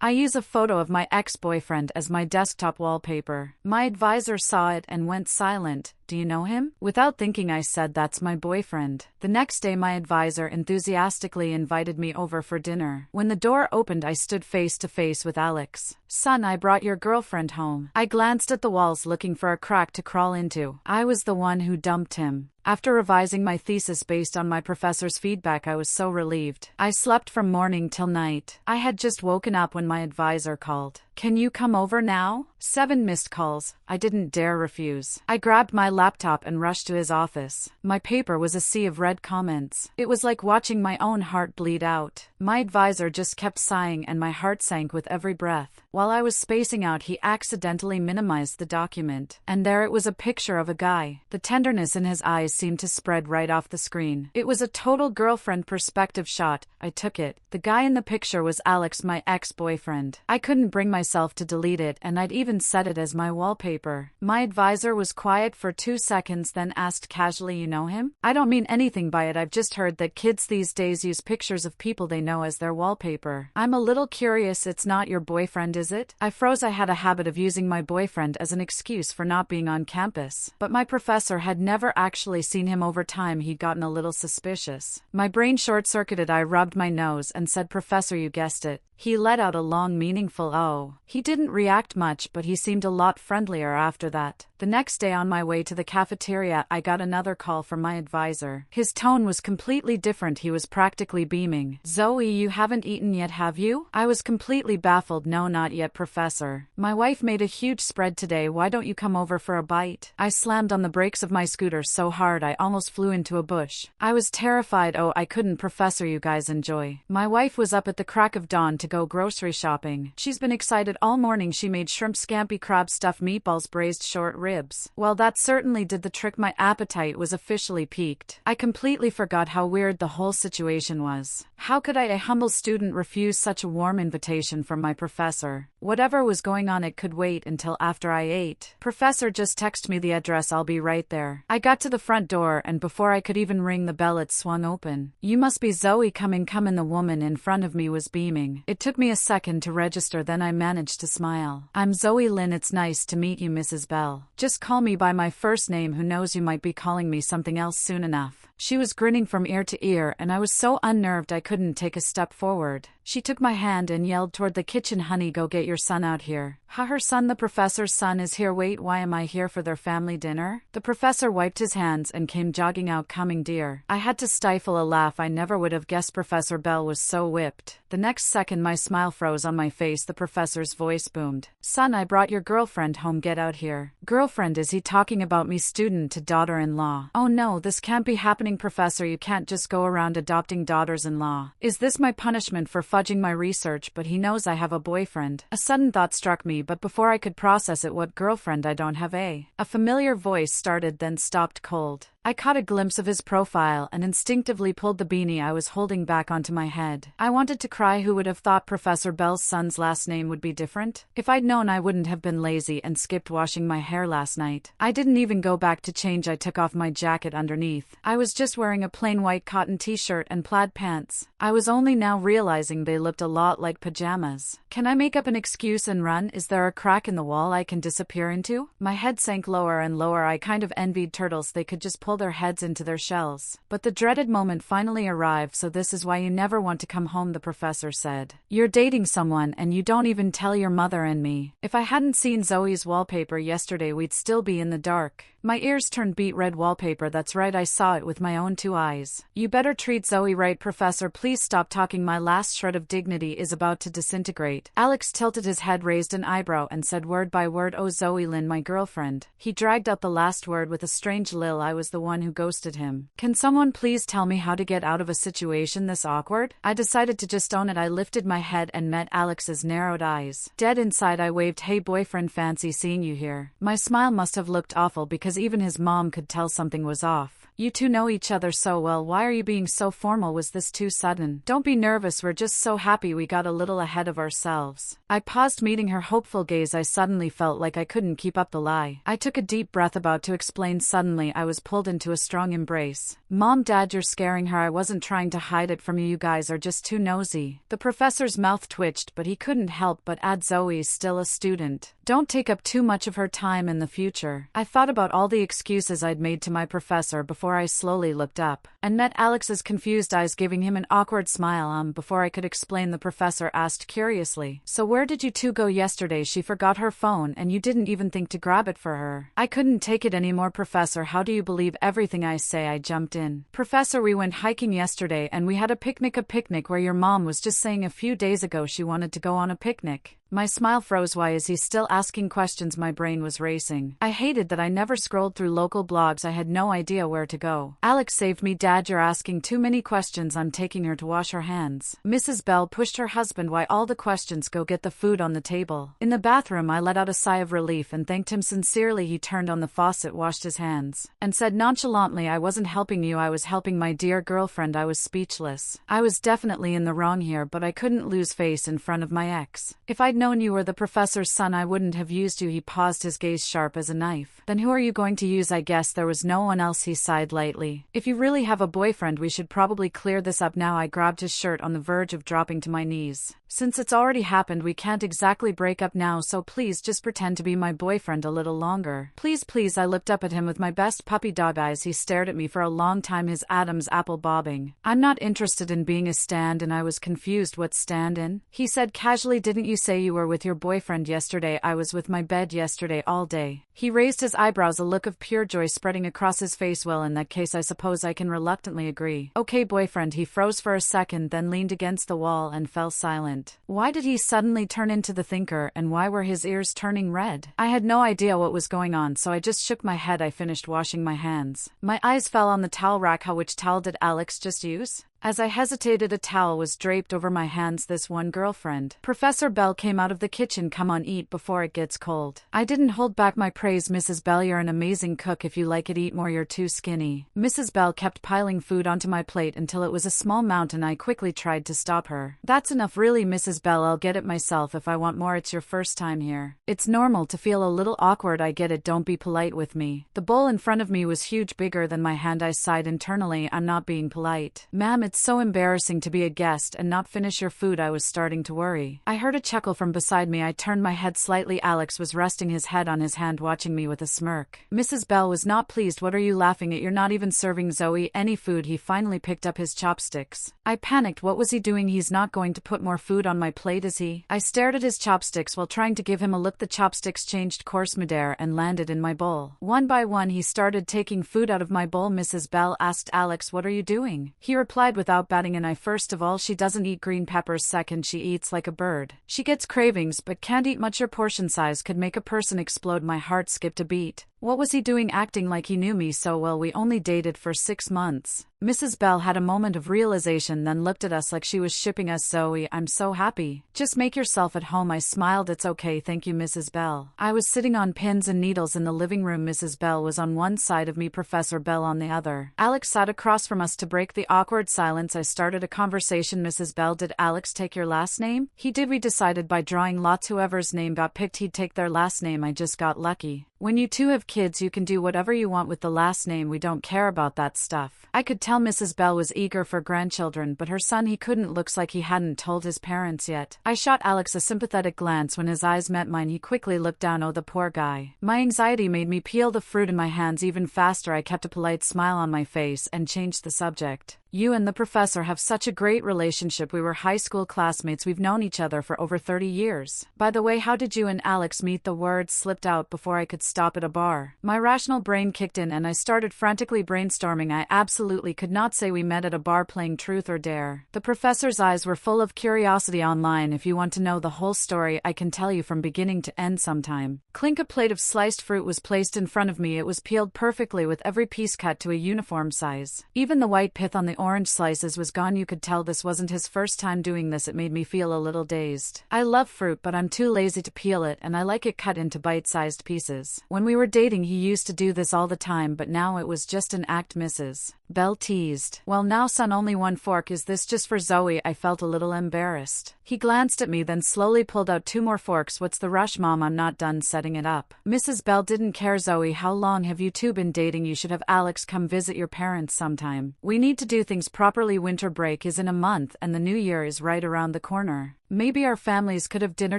I use a photo of my ex-boyfriend as my desktop wallpaper. My advisor saw it and went silent. Do you know him? Without thinking I said that's my boyfriend. The next day my advisor enthusiastically invited me over for dinner. When the door opened I stood face to face with Alex. Son, I brought your girlfriend home. I glanced at the walls looking for a crack to crawl into. I was the one who dumped him. After revising my thesis based on my professor's feedback, I was so relieved. I slept from morning till night. I had just woken up when my advisor called. Can you come over now? 7 missed calls. I didn't dare refuse. I grabbed my laptop and rushed to his office. My paper was a sea of red comments. It was like watching my own heart bleed out. My advisor just kept sighing and my heart sank with every breath. While I was spacing out, he accidentally minimized the document. And there it was, a picture of a guy. The tenderness in his eyes seemed to spread right off the screen. It was a total girlfriend perspective shot. I took it. The guy in the picture was Alex, my ex-boyfriend. I couldn't bring myself to delete it, and I'd even set it as my wallpaper. My advisor was quiet for 2 seconds, then asked casually, you know him? I don't mean anything by it. I've just heard that kids these days use pictures of people they know as their wallpaper. I'm a little curious. It's not your boyfriend, is it? I froze. I had a habit of using my boyfriend as an excuse for not being on campus. But my professor had never actually seen him. Over time he'd gotten a little suspicious. My brain short-circuited. I rubbed my nose and said, Professor, you guessed it. He let out a long, meaningful "oh." He didn't react much, but he seemed a lot friendlier after that. The next day on my way to the cafeteria, I got another call from my advisor. His tone was completely different. He was practically beaming. Zoe, you haven't eaten yet, have you? I was completely baffled. No, not yet, Professor. My wife made a huge spread today. Why don't you come over for a bite? I slammed on the brakes of my scooter so hard I almost flew into a bush. I was terrified. Oh, I couldn't. Professor, you guys enjoy. My wife was up at the crack of dawn to go grocery shopping. She's been excited all morning. She made shrimp scampi, crab stuffed meatballs, braised short ribs. Well, that certainly did the trick. My appetite was officially piqued. I completely forgot how weird the whole situation was. How could I, a humble student, refuse such a warm invitation from my professor? Whatever was going on, it could wait until after I ate. Professor, just text me the address. I'll be right there. I got to the front door, and before I could even ring the bell, it swung open. You must be Zoe. Come in, come in. The woman in front of me was beaming. It took me a second to register, then I managed to smile. I'm Zoe Lynn. It's nice to meet you, Mrs. Bell. Just call me by my first name. Who knows, you might be calling me something else soon enough. She was grinning from ear to ear, and I was so unnerved I couldn't take a step forward. She took my hand and yelled toward the kitchen, honey, go get your son out here. Ha, her son? The professor's son is here. Wait, why am I here? For their family dinner? The professor wiped his hands and came jogging out, coming dear. I had to stifle a laugh. I never would have guessed Professor Bell was so whipped. The next second my smile froze on my face. The professor's voice boomed. Son, I brought your girlfriend home. Get out here. Girlfriend? Is he talking about me? Student to daughter-in-law. Oh no, this can't be happening, Professor. You can't just go around adopting daughters-in-law. Is this my punishment for fudging my research? But he knows I have a boyfriend. A sudden thought struck me, but before I could process it, what girlfriend? I don't have a familiar voice started, then stopped cold. I caught a glimpse of his profile and instinctively pulled the beanie I was holding back onto my head. I wanted to cry. Who would have thought Professor Bell's son's last name would be different? If I'd known, I wouldn't have been lazy and skipped washing my hair last night. I didn't even go back to change. I took off my jacket underneath. I was just wearing a plain white cotton t-shirt and plaid pants. I was only now realizing they looked a lot like pajamas. Can I make up an excuse and run? Is there a crack in the wall I can disappear into? My head sank lower and lower. I kind of envied turtles. They could just pull their heads into their shells. But the dreaded moment finally arrived. So this is why you never want to come home, the professor said. You're dating someone and you don't even tell your mother and me. If I hadn't seen Zoe's wallpaper yesterday, we'd still be in the dark. My ears turned beet red. Wallpaper? That's right, I saw it with my own 2 eyes. You better treat Zoe right, Professor. Please stop talking. My last shred of dignity is about to disintegrate. Alex tilted his head, raised an eyebrow, and said word by word, oh, Zoe Lynn, my girlfriend. He dragged out the last word with a strange lil. I was the one who ghosted him. Can someone please tell me how to get out of a situation this awkward? I decided to just own it. I lifted my head and met Alex's narrowed eyes. Dead inside, I waved, hey boyfriend, fancy seeing you here. My smile must have looked awful because even his mom could tell something was off. You two know each other so well. Why are you being so formal? Was this too sudden? Don't be nervous. We're just so happy we got a little ahead of ourselves. I paused, meeting her hopeful gaze. I suddenly felt like I couldn't keep up the lie. I took a deep breath, about to explain. Suddenly I was pulled into a strong embrace. Mom, Dad, you're scaring her. I wasn't trying to hide it from you. You guys are just too nosy. The professor's mouth twitched, but he couldn't help but add, Zoe's still a student. Don't take up too much of her time in the future. I thought about all the excuses I'd made to my professor before I slowly looked up and met Alex's confused eyes giving him an awkward smile. Before I could explain, the professor asked curiously, so where did you two go yesterday? She forgot her phone and you didn't even think to grab it for her. I couldn't take it anymore. Professor, how do you believe everything I say? I jumped in. Professor, we went hiking yesterday and we had a picnic where your mom was just saying a few days ago she wanted to go on a picnic. My smile froze. Why is he still asking questions? My brain was racing. I hated that I never scrolled through local blogs. I had no idea where to go. Alex saved me. Dad, you're asking too many questions. I'm taking her to wash her hands. Mrs. Bell pushed her husband. Why all the questions? Go get the food on the table. In the bathroom, I let out a sigh of relief and thanked him sincerely. He turned on the faucet, washed his hands, and said nonchalantly, I wasn't helping you, I was helping my dear girlfriend. I was speechless. I was definitely in the wrong here, but I couldn't lose face in front of my ex. If I'd known you were the professor's son, I wouldn't have used you. He paused, his gaze sharp as a knife. Then who are you going to use? I guess there was no one else. He sighed lightly. If you really have a boyfriend, we should probably clear this up now. I grabbed his shirt on the verge of dropping to my knees. Since it's already happened, we can't exactly break up now, so please just pretend to be my boyfriend a little longer. Please, please. I looked up at him with my best puppy dog eyes. He stared at me for a long time, his Adam's apple bobbing. I'm not interested in being a stand-in. I was confused. What stand-in? He said casually. Didn't you say you were with your boyfriend yesterday? I was with my bed yesterday all day. He raised his eyebrows, a look of pure joy spreading across his face. Well, in that case, I suppose I can reluctantly agree. Okay, boyfriend. He froze for a second, then leaned against the wall and fell silent. Why did he suddenly turn into the thinker, and why were his ears turning red? I had no idea what was going on, so I just shook my head. I finished washing my hands. My eyes fell on the towel rack. Which towel did Alex just use? As I hesitated, a towel was draped over my hands. This one, girlfriend. Professor Bell came out of the kitchen. Come on, eat before it gets cold. I didn't hold back my praise. Mrs. Bell, you're an amazing cook. If you like it, eat more. You're too skinny. Mrs. Bell kept piling food onto my plate until it was a small mountain. I quickly tried to stop her. That's enough, really, Mrs. Bell. I'll get it myself if I want more. It's your first time here. It's normal to feel a little awkward. I get it. Don't be polite with me. The bowl in front of me was huge, bigger than my hand. I sighed internally. I'm not being polite. Ma'am, it's so embarrassing to be a guest and not finish your food. I was starting to worry. I heard a chuckle from beside me. I turned my head slightly. Alex was resting his head on his hand, watching me with a smirk. Mrs. Bell was not pleased. What are you laughing at? You're not even serving Zoe any food. He finally picked up his chopsticks. I panicked. What was he doing? He's not going to put more food on my plate, is he? I stared at his chopsticks while trying to give him a look. The chopsticks changed course midair and landed in my bowl. One by one, he started taking food out of my bowl. Mrs. Bell asked Alex, what are you doing? He replied without batting an eye. First of all, she doesn't eat green peppers. Second, she eats like a bird. She gets cravings but can't eat much. Her portion size could make a person explode. My heart skipped a beat. What was he doing, acting like he knew me so well? We only dated for 6 months. Mrs. Bell had a moment of realization, then looked at us like she was shipping us. Zoe, I'm so happy. Just make yourself at home. I smiled. It's okay, thank you, Mrs. Bell. I was sitting on pins and needles in the living room. Mrs. Bell was on one side of me, Professor Bell on the other. Alex sat across from us. To break the awkward silence, I started a conversation. Mrs. Bell, did Alex take your last name? He did. We decided by drawing lots. Whoever's name got picked, he'd take their last name. I just got lucky. When you two have kids, you can do whatever you want with the last name. We don't care about that stuff. I could tell Mrs. Bell was eager for grandchildren, but her son, he couldn't. Looks like he hadn't told his parents yet. I shot Alex a sympathetic glance. When his eyes met mine, he quickly looked down. Oh, the poor guy. My anxiety made me peel the fruit in my hands even faster. I kept a polite smile on my face and changed the subject. You and the professor have such a great relationship. We were high school classmates. We've known each other for over 30 years. By the way, how did you and Alex meet? The words slipped out before I could stop. At a bar. My rational brain kicked in and I started frantically brainstorming. I absolutely could not say. We met at a bar playing Truth or Dare. The professor's eyes were full of curiosity. Online, if you want to know the whole story, I can tell you from beginning to end sometime. Clink. A plate of sliced fruit was placed in front of me. It was peeled perfectly with every piece cut to a uniform size. Even the white pith on the orange slices was gone. You could tell this wasn't his first time doing this. It made me feel a little dazed. I love fruit, but I'm too lazy to peel it, and I like it cut into bite-sized pieces. When we were dating, he used to do this all the time, but now it was just an act. Mrs. Bell teased. Well now son, only one fork. Is this just for Zoe? I felt a little embarrassed. He glanced at me, then slowly pulled out 2 more forks. What's the rush, Mom? I'm not done setting it up. Mrs. Bell didn't care. Zoe, how long have you two been dating? You should have Alex come visit your parents sometime. We need to do things properly. Winter break is in a month and the new year is right around the corner. Maybe our families could have dinner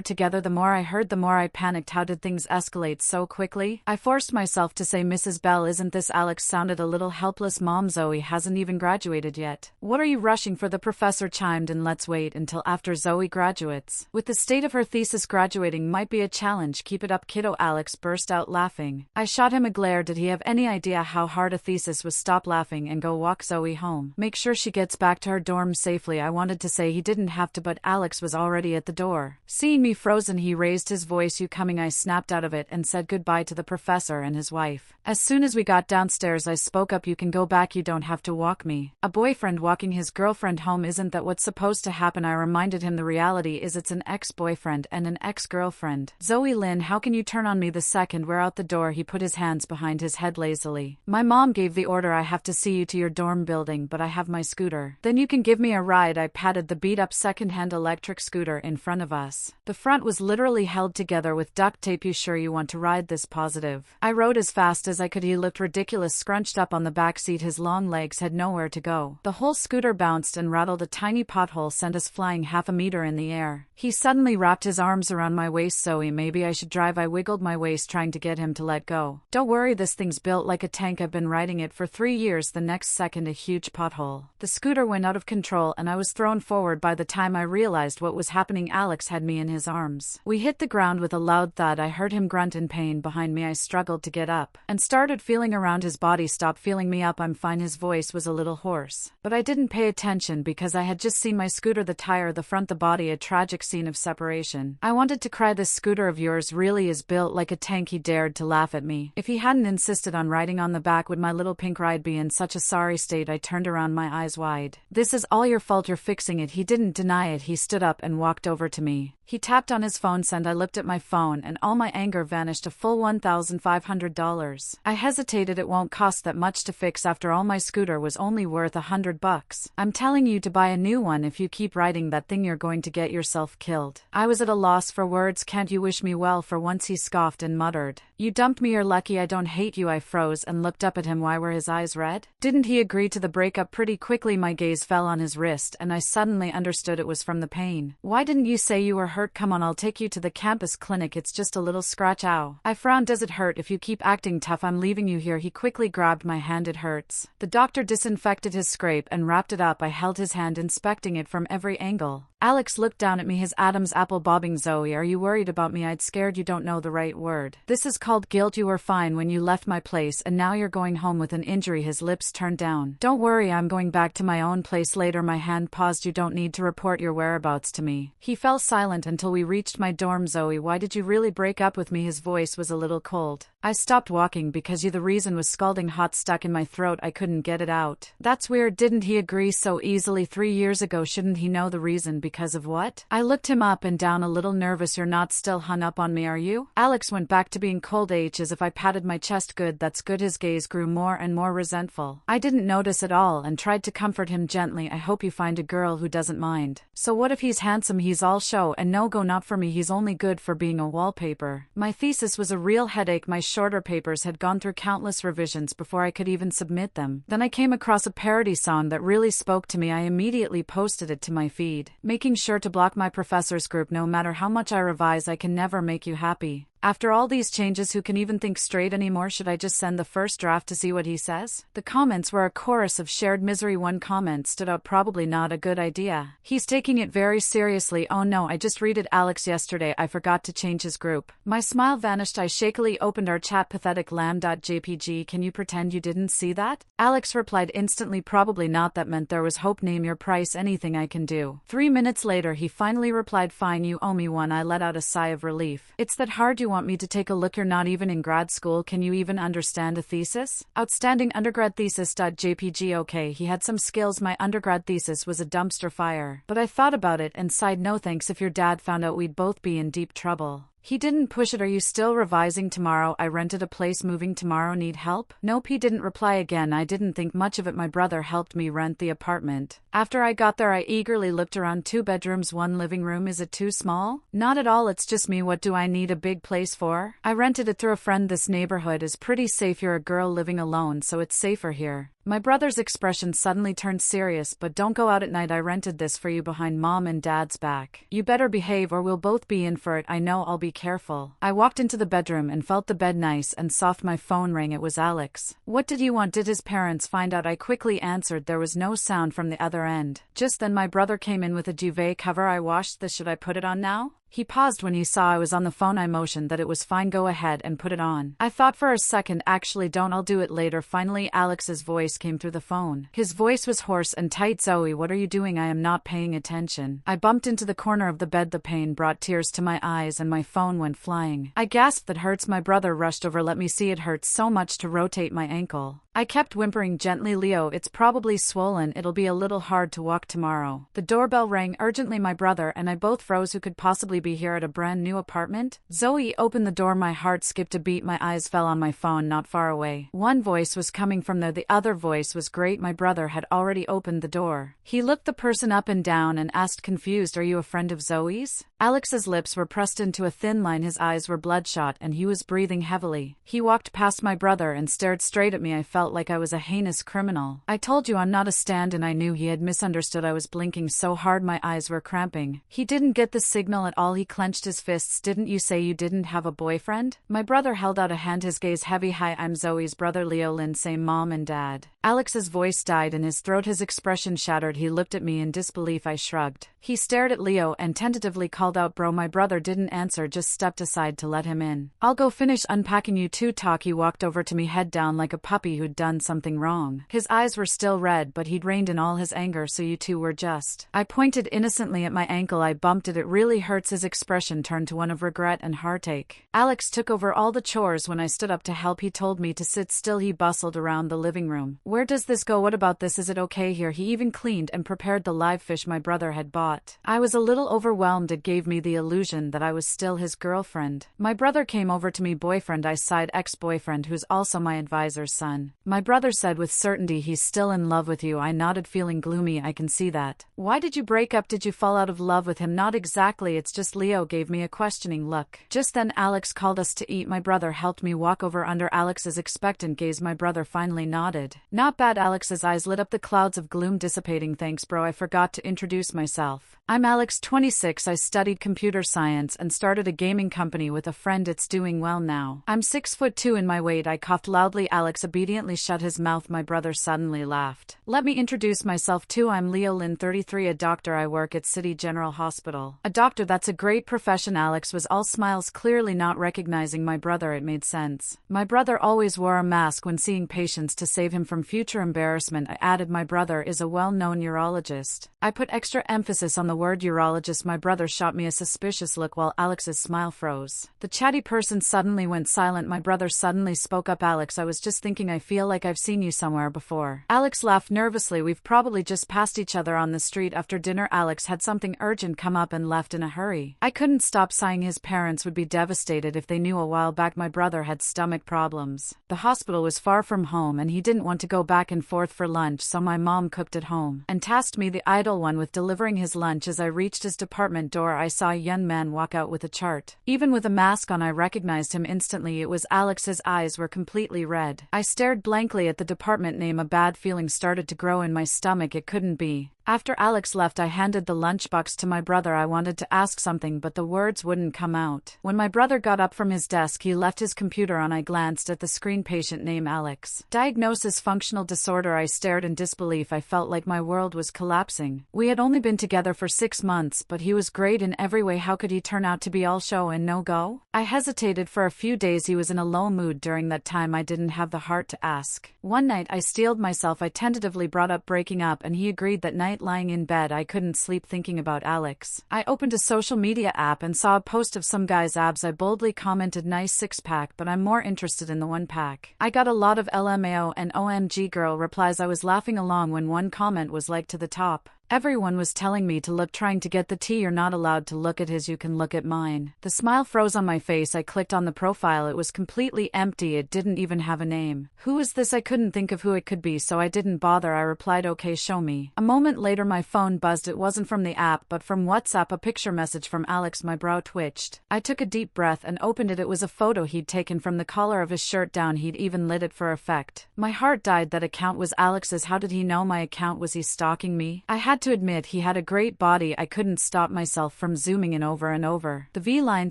together. The more I heard, the more I panicked. How did things escalate so quickly? I forced myself to say, Mrs. Bell, isn't this Alex? Sounded a little helpless. Mom, Zoe hasn't even graduated yet. What are you rushing for? The professor chimed in. Let's wait until after Zoe graduates. With the state of her thesis, graduating might be a challenge. Keep it up, kiddo. Alex burst out laughing. I shot him a glare. Did he have any idea how hard a thesis was? Stop laughing and go walk Zoe home. Make sure she gets back to her dorm safely. I wanted to say he didn't have to, but Alex was already at the door. Seeing me frozen, he raised his voice. You coming? I snapped out of it and said goodbye to the professor and his wife. As soon as we got downstairs, I spoke up. You can go back. You don't have to walk me. A boyfriend walking his girlfriend home, isn't that what's supposed to happen? I reminded him the reality is it's an ex-boyfriend and an ex-girlfriend. Zoe Lynn, how can you turn on me the second we're out the door? He put his hands behind his head lazily. My mom gave the order. I have to see you to your dorm building, but I have my scooter. Then you can give me a ride. I patted the beat-up second-hand electric scooter in front of us. The front was literally held together with duct tape. You sure you want to ride this? Positive. I rode as fast as I could. He looked ridiculous scrunched up on the back seat. His long legs had nowhere to go. The whole scooter bounced and rattled. A tiny pothole sent us flying 1/2 meter in the air. He suddenly wrapped his arms around my waist. Zoe, maybe I should drive. I wiggled my waist trying to get him to let go. Don't worry, this thing's built like a tank. I've been riding it for 3 years. The next second, a huge pothole. The scooter went out of control and I was thrown forward. By the time I realized what was happening, Alex had me in his arms. We hit the ground with a loud thud. I heard him grunt in pain behind me. I struggled to get up and started feeling around his body. Stop feeling me up, I'm fine. His voice was a little hoarse, but I didn't pay attention because I had just seen my scooter, the tire, the front, the body, a tragic scene of separation. I wanted to cry. This scooter of yours really is built like a tank. He dared to laugh at me. If he hadn't insisted on riding on the back, would my little pink ride be in such a sorry state? I turned around, my eyes wide. This is all your fault. You're fixing it. He didn't deny it. He stood up and walked over to me. He tapped on his phone. Send. I looked at my phone and all my anger vanished. A full $1,500. I hesitated. It won't cost that much to fix. After all, my scooter was only worth $100. I'm telling you to buy a new one. If you keep riding that thing, you're going to get yourself killed. I was at a loss for words. Can't you wish me well for once? He scoffed and muttered. You dumped me. You're lucky I don't hate you. I froze and looked up at him. Why were his eyes red? Didn't he agree to the breakup? Pretty quickly my gaze fell on his wrist and I suddenly understood it was from the pain. Why didn't you say you were hurt? Come on, I'll take you to the campus clinic. It's just a little scratch. Ow. I frowned. Does it hurt? If you keep acting tough, I'm leaving you here. He quickly grabbed my hand. It hurts. The doctor disinfected his scrape and wrapped it up. I held his hand, inspecting it from every angle. Alex looked down at me, his Adam's apple bobbing. Zoe, are you worried about me? I'd scared. You don't know the right word. This is called guilt. You were fine when you left my place and now you're going home with an injury. His lips turned down. Don't worry, I'm going back to my own place later. My hand paused. You don't need to report your whereabouts to me. He fell silent until we reached my dorm. Zoe, why did you really break up with me? His voice was a little cold. I stopped walking because you. The reason was scalding hot stuck in my throat. I couldn't get it out. That's weird. Didn't he agree so easily 3 years ago? Shouldn't he know the reason? Because of what? I looked him up and down, a little nervous. You're not still hung up on me, are you? Alex went back to being cold. As if I patted my chest. Good, that's good. His gaze grew more and more resentful. I didn't notice at all and tried to comfort him gently. I hope you find a girl who doesn't mind. So what if he's handsome? He's all show and no go. Not for me. He's only good for being a wallpaper. My thesis was a real headache. My shorter papers had gone through countless revisions before I could even submit them. Then I came across a parody song that really spoke to me. I immediately posted it to my feed, making sure to block my professor's group. No matter how much I revise, I can never make you happy. After all these changes, who can even think straight anymore? Should I just send the first draft to see what he says? The comments were a chorus of shared misery. One comment stood out. Probably not a good idea. He's taking it very seriously. Oh no, I just read it. Alex, yesterday I forgot to change his group. My smile vanished. I shakily opened our chat. Pathetic lamb.jpg. Can you pretend you didn't see that? Alex replied instantly. Probably not. That meant there was hope. Name your price. Anything I can do. 3 minutes later he finally replied. Fine, you owe me one. I let out a sigh of relief. It's that hard. You want me to take a look? You're not even in grad school. Can you even understand a thesis? Outstanding undergrad thesis.jpg. Okay, he had some skills. My undergrad thesis was a dumpster fire. But I thought about it and sighed, no thanks. If your dad found out, we'd both be in deep trouble. He didn't push it. Are you still revising tomorrow? I rented a place. Moving tomorrow. Need help? Nope. He didn't reply again. I didn't think much of it. My brother helped me rent the apartment. After I got there, I eagerly looked around. 2 bedrooms, 1 living room. Is it too small? Not at all. It's just me. What do I need a big place for? I rented it through a friend. This neighborhood is pretty safe. You're a girl living alone, so it's safer here. My brother's expression suddenly turned serious. But don't go out at night. I rented this for you behind mom and dad's back. You better behave or we'll both be in for it. I know, I'll be careful. I walked into the bedroom and felt the bed nice and soft. My phone rang. It was Alex. What did you want? Did his parents find out? I quickly answered. There was no sound from the other end. Just then my brother came in with a duvet cover. I washed this. Should I put it on now? He paused when he saw I was on the phone. I motioned that it was fine. Go ahead and put it on. I thought for a second. Actually, don't. I'll do it later. Finally, Alex's voice came through the phone. His voice was hoarse and tight. Zoe, what are you doing? I am not paying attention. I bumped into the corner of the bed. The pain brought tears to my eyes and my phone went flying. I gasped. That hurts. My brother rushed over. Let me see. It hurts so much to rotate my ankle. I kept whimpering gently. Leo, it's probably swollen. It'll be a little hard to walk tomorrow. The doorbell rang urgently. My brother and I both froze. Who could possibly be here at a brand new apartment? Zoe opened the door. My heart skipped a beat. My eyes fell on my phone not far away. One voice was coming from there. The other voice was great. My brother had already opened the door. He looked the person up and down and asked confused, are you a friend of Zoe's? Alex's lips were pressed into a thin line. His eyes were bloodshot and he was breathing heavily. He walked past my brother and stared straight at me. I felt like I was a heinous criminal. I told you I'm not a stand-in. I knew he had misunderstood. I was blinking so hard my eyes were cramping. He didn't get the signal at all. He clenched his fists. Didn't you say you didn't have a boyfriend? My brother held out a hand, his gaze heavy. Hi, I'm Zoe's brother Leo Lynn. Same mom and dad. Alex's voice died in his throat. His expression shattered. He looked at me in disbelief. I shrugged. He stared at Leo and tentatively called out, bro. My brother didn't answer, just stepped aside to let him in. I'll go finish unpacking. You two talk. He walked over to me, head down like a puppy who'd done something wrong. His eyes were still red, but he'd reined in all his anger. So you two were just... I pointed innocently at my ankle. I bumped it. It really hurts. His expression turned to one of regret and heartache. Alex took over all the chores. When I stood up to help, he told me to sit still. He bustled around the living room. Where does this go? What about this? Is it okay here? He even cleaned and prepared the live fish my brother had bought. I was a little overwhelmed. It gave me the illusion that I was still his girlfriend. My brother came over to me. Boyfriend, I sighed. Ex-boyfriend, who's also my advisor's son. My brother said with certainty, he's still in love with you. I nodded, feeling gloomy. I can see that. Why did you break up? Did you fall out of love with him? Not exactly. It's just Leo gave me a questioning look. Just then Alex called us to eat. My brother helped me walk over. Under Alex's expectant gaze, my brother finally nodded. Not bad. Alex's eyes lit up, the clouds of gloom dissipating. Thanks, bro. I forgot to introduce myself. I'm Alex, 26. I studied computer science and started a gaming company with a friend. It's doing well now. I'm 6'2" in my weight. I coughed loudly. Alex obediently shut his mouth. My brother suddenly laughed. Let me introduce myself too. I'm Leo Lynn, 33, a doctor. I work at City General Hospital. A doctor, that's a great profession. Alex was all smiles, clearly not recognizing my brother. It made sense. My brother always wore a mask when seeing patients to save him from future embarrassment. I added, my brother is a well-known urologist. I put extra emphasis on the word urologist. My brother shot me a suspicious look while Alex's smile froze. The chatty person suddenly went silent. My brother suddenly spoke up. Alex, I was just thinking, I feel like I've seen you somewhere before. Alex laughed nervously. We've probably just passed each other on the street after dinner. Alex had something urgent come up and left in a hurry. I couldn't stop sighing. His parents would be devastated if they knew. A while back my brother had stomach problems. The hospital was far from home and he didn't want to go back and forth for lunch, so my mom cooked at home and tasked me, the idle one, with delivering his lunch. As I reached his department door, I saw a young man walk out with a chart. Even with a mask on, I recognized him instantly. It was Alex. His eyes were completely red. I stared blankly at the department name. A bad feeling started to grow in my stomach. It couldn't be. After Alex left, I handed the lunchbox to my brother. I wanted to ask something, but the words wouldn't come out. When my brother got up from his desk, he left his computer on. I glanced at the screen. Patient name Alex. Diagnosis functional disorder. I stared in disbelief. I felt like my world was collapsing. We had only been together for 6 months, but he was great in every way. How could he turn out to be all show and no go? I hesitated for a few days. He was in a low mood during that time. I didn't have the heart to ask. One night I steeled myself. I tentatively brought up breaking up and he agreed that night. night lying in bed I couldn't sleep thinking about Alex. I opened a social media app and saw a post of some guy's abs. I boldly commented nice six-pack, but I'm more interested in the one-pack. I got a lot of LMAO and OMG girl replies. I was laughing along when one comment was like to the top. Everyone was telling me to look, trying to get the tea. You're not allowed to look at his, you can look at mine. The smile froze on my face. I clicked on the profile. It was completely empty. It didn't even have a name. Who is this? I couldn't think of who it could be, so I didn't bother. I replied, okay, show me. A moment later my phone buzzed. It wasn't from the app, but from WhatsApp, a picture message from Alex. My brow twitched. I took a deep breath and opened it. It was a photo he'd taken from the collar of his shirt down. He'd even lit it for effect. My heart died. That account was Alex's. How did he know my account? Was he stalking me? I had to admit he had a great body. I couldn't stop myself from zooming in over and over. The V-line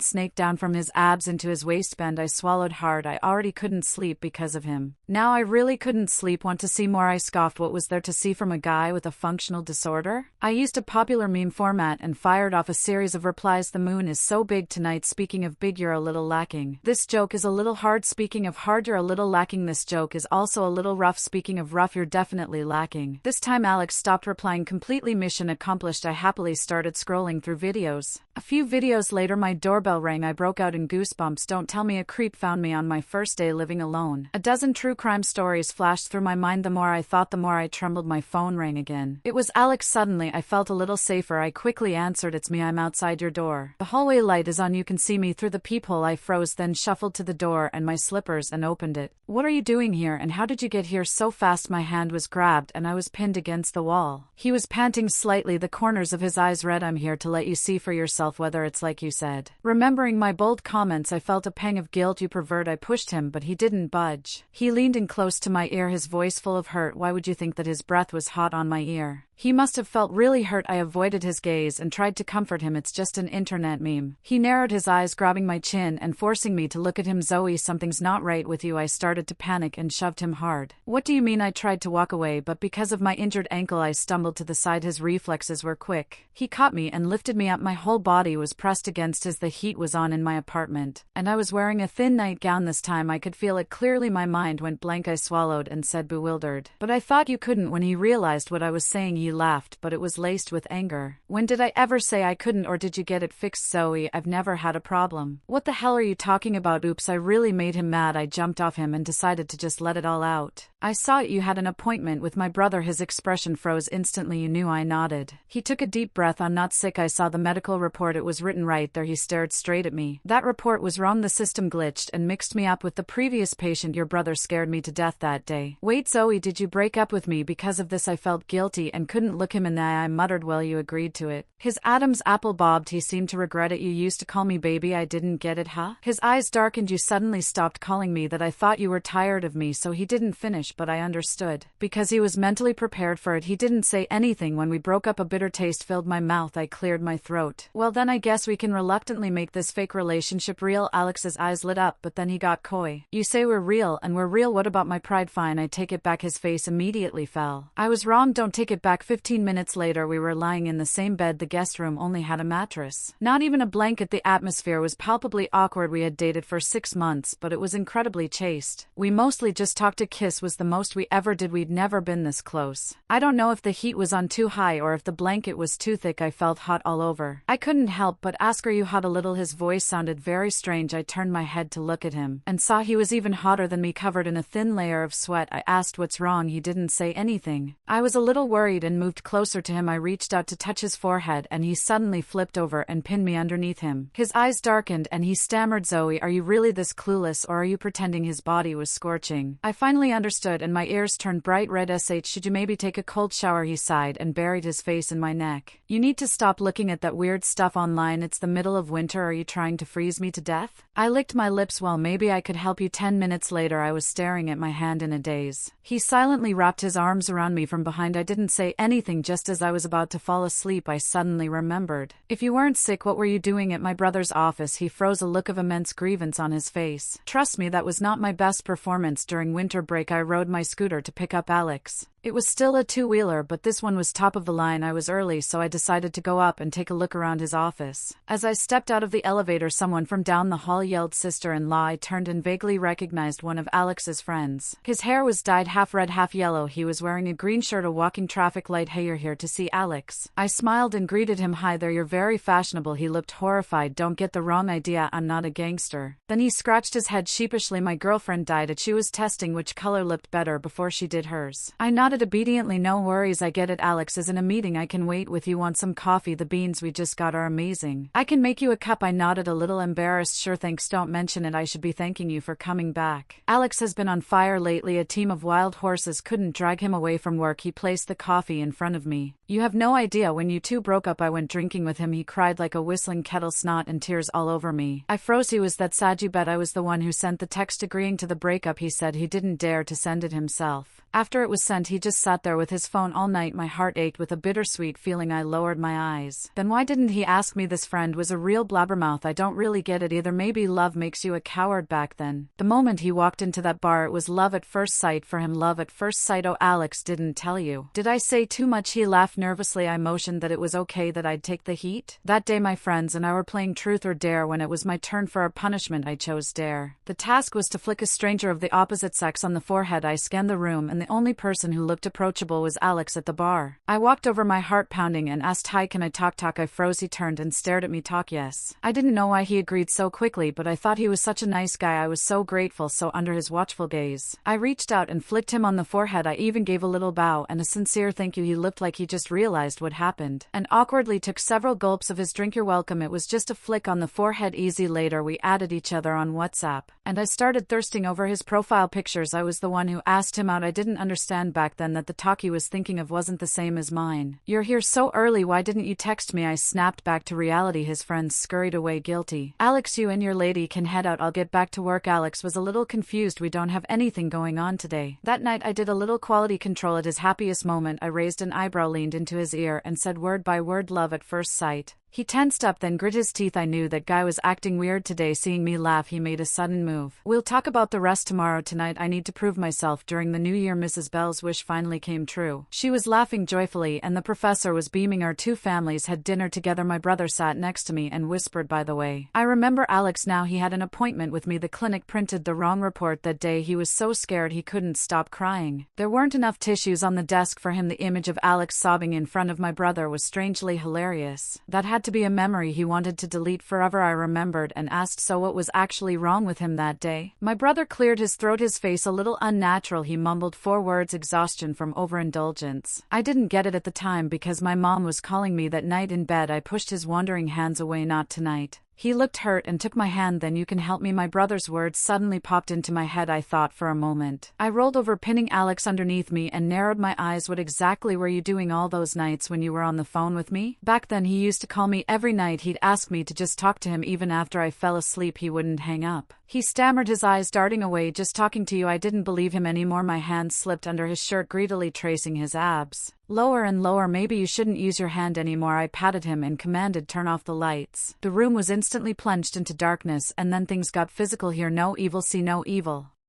snaked down from his abs into his waistband. I swallowed hard. I already couldn't sleep because of him. Now I really couldn't sleep. Want to see more? I scoffed. What was there to see from a guy with a functional disorder? I used a popular meme format and fired off a series of replies. The moon is so big tonight. Speaking of big, you're a little lacking. This joke is a little hard. Speaking of hard, you're a little lacking. This joke is also a little rough. Speaking of rough, you're definitely lacking. This time Alex stopped replying. Completely mission accomplished. I happily started scrolling through videos. A few videos later my doorbell rang. I broke out in goosebumps. Don't tell me a creep found me on my first day living alone. A dozen true crime stories flashed through my mind. The more I thought, the more I trembled. My phone rang again. It was Alex. Suddenly I felt a little safer. I quickly answered. It's me. I'm outside your door. The hallway light is on. You can see me through the peephole. I froze, then shuffled to the door and my slippers and opened it. What are you doing here, and how did you get here so fast? My hand was grabbed and I was pinned against the wall. He was panting slightly, the corners of his eyes red. I'm here to let you see for yourself whether it's like you said. Remembering my bold comments, I felt a pang of guilt. You pervert. I pushed him, but he didn't budge. He leaned in close to my ear, his voice full of hurt. Why would you think that his breath was hot on my ear? He must have felt really hurt. I avoided his gaze and tried to comfort him. It's just an internet meme. He narrowed his eyes, grabbing my chin and forcing me to look at him. Zoe, something's not right with you. I started to panic and shoved him hard. What do you mean? I tried to walk away, but because of my injured ankle I stumbled to the side. His reflexes were quick. He caught me and lifted me up. My whole body was pressed against his. The heat was on in my apartment, and I was wearing a thin nightgown this time. I could feel it clearly. My mind went blank. I swallowed and said, bewildered. But I thought you couldn't. When he realized what I was saying he laughed, but it was laced with anger. When did I ever say I couldn't, or did you get it fixed? Zoe, I've never had a problem. What the hell are you talking about? Oops, I really made him mad. I jumped off him and decided to just let it all out. I saw it. You had an appointment with my brother. His expression froze instantly. You knew? I nodded. He took a deep breath. I'm not sick. I saw the medical report. It was written right there. He stared straight at me. That report was wrong. The system glitched and mixed me up with the previous patient. Your brother scared me to death that day. Wait, Zoe, did you break up with me because of this? I felt guilty and couldn't look him in the eye. I muttered, well, you agreed to it. His Adam's apple bobbed. He seemed to regret it. You used to call me baby. I didn't get it, huh? His eyes darkened. You suddenly stopped calling me that. I thought you were tired of me. So he didn't finish, but I understood. Because he was mentally prepared for it. He didn't say anything when we broke up. A bitter taste filled my mouth. I cleared my throat. Well, then I guess we can reluctantly make this fake relationship real. Alex's eyes lit up, but then he got coy. You say we're real, and we're real. What about my pride? Fine, I take it back. His face immediately fell. I was wrong. Don't take it back. 15 minutes later we were lying in the same bed. The guest room only had a mattress. Not even a blanket. The atmosphere was palpably awkward. We had dated for 6 months, but it was incredibly chaste. We mostly just talked. A kiss was the most we ever did. We'd never been this close. I don't know if the heat was on too high or if the blanket was too thick. I felt hot all over. I couldn't help but ask, are you hot? A little. His voice sounded very strange. I turned my head to look at him and saw he was even hotter than me, covered in a thin layer of sweat. I asked, what's wrong? He didn't say anything. I was a little worried and moved closer to him. I reached out to touch his forehead and he suddenly flipped over and pinned me underneath him. His eyes darkened and he stammered, Zoe, are you really this clueless, or are you pretending? His body was scorching. I finally understood and my ears turned bright red. Should you maybe take a cold shower? He sighed and buried his face in my neck. You need to stop looking at that weird stuff online. It's the middle of winter. Are you trying to freeze me to death? I licked my lips. Well, maybe I could help you. 10 minutes later I was staring at my hand in a daze. He silently wrapped his arms around me from behind. I didn't say anything. Just as I was about to fall asleep I suddenly remembered. If you weren't sick, what were you doing at my brother's office? He froze, a look of immense grievance on his face. Trust me, that was not my best performance. During winter break I rode my scooter to pick up Alex. It was still a two-wheeler, but this one was top of the line. I was early, so I decided to go up and take a look around his office. As I stepped out of the elevator, someone from down the hall yelled, "Sister-in-law." I turned and vaguely recognized one of Alex's friends. His hair was dyed half red, half yellow. He was wearing a green shirt, a walking traffic light. "Hey, you're here to see Alex." I smiled and greeted him. "Hi there, you're very fashionable." He looked horrified. "Don't get the wrong idea, I'm not a gangster." Then he scratched his head sheepishly. "My girlfriend died and she was testing which color looked better before she did hers." I nodded obediently. "No worries, I get it. Alex is in a meeting. I can wait with you. Want some coffee? The beans we just got are amazing. I can make you a cup." I nodded, a little embarrassed. "Sure, thanks. Don't mention it. I should be thanking you for coming back." Alex has been on fire lately. A team of wild horses couldn't drag him away from work. He placed the coffee in front of me. "You have no idea, when you two broke up I went drinking with him." He cried like a whistling kettle, snot and tears all over me. I froze. "He was that sad? You bet I was the one who sent the text agreeing to the breakup." He said he didn't dare to send it himself. After it was sent, he just sat there with his phone all night. My heart ached with a bittersweet feeling. I lowered my eyes. "Then why didn't he ask me?" This friend was a real blabbermouth. "I don't really get it either. Maybe love makes you a coward back then. The moment he walked into that bar, it was love at first sight for him. Love at first sight." "Oh, Alex didn't tell you. Did I say too much?" He laughed nervously. I motioned that it was okay, that I'd take the heat. That day my friends and I were playing truth or dare. When it was my turn for our punishment, I chose dare. The task was to flick a stranger of the opposite sex on the forehead. I scanned the room, and the only person who looked approachable was Alex at the bar. I walked over, my heart pounding, and asked, "Hi, can I talk?" I froze. He turned and stared at me. "Talk?" "Yes." I didn't know why he agreed so quickly, but I thought he was such a nice guy. I was so grateful. So under his watchful gaze, I reached out and flicked him on the forehead. I even gave a little bow and a sincere thank you. He looked like he just realized what happened, and awkwardly took several gulps of his drink. "You're welcome. It was just a flick on the forehead, easy." Later we added each other on WhatsApp, and I started thirsting over his profile pictures. I was the one who asked him out. I didn't understand back then that the talk he was thinking of wasn't the same as mine. "You're here so early. Why didn't you text me?" I snapped back to reality. His friends scurried away guilty. "Alex, you and your lady can head out. I'll get back to work." Alex was a little confused. "We don't have anything going on today." That night I did a little quality control. At his happiest moment, I raised an eyebrow, leaned into his ear, and said word by word, "Love at first sight." He tensed up, then grit his teeth. I knew that guy was acting weird today. Seeing me laugh, he made a sudden move. "We'll talk about the rest tomorrow. Tonight I need to prove myself." During the new year, Mrs. Bell's wish finally came true. She was laughing joyfully, and the professor was beaming. Our two families had dinner together. My brother sat next to me and whispered, "By the way, I remember Alex now. He had an appointment with me. The clinic printed the wrong report that day. He was so scared he couldn't stop crying. There weren't enough tissues on the desk for him." The image of Alex sobbing in front of my brother was strangely hilarious. That had to be a memory he wanted to delete forever. I remembered and asked, "So what was actually wrong with him that day?" My brother cleared his throat, his face a little unnatural. He mumbled 4 words: exhaustion from overindulgence. I didn't get it at the time because my mom was calling me that night in bed. I pushed his wandering hands away. "Not tonight." He looked hurt and took my hand. "Then you can help me." My brother's words suddenly popped into my head. I thought for a moment. I rolled over, pinning Alex underneath me, and narrowed my eyes. "What exactly were you doing all those nights when you were on the phone with me?" "Back then he used to call me every night. He'd ask me to just talk to him. Even after I fell asleep he wouldn't hang up." He stammered, his eyes darting away. "Just talking to you." I didn't believe him anymore. My hand slipped under his shirt, greedily tracing his abs. Lower and lower. "Maybe you shouldn't use your hand anymore." I patted him and commanded, "Turn off the lights." The room was instantly plunged into darkness, and then things got physical here. "No evil, see no evil."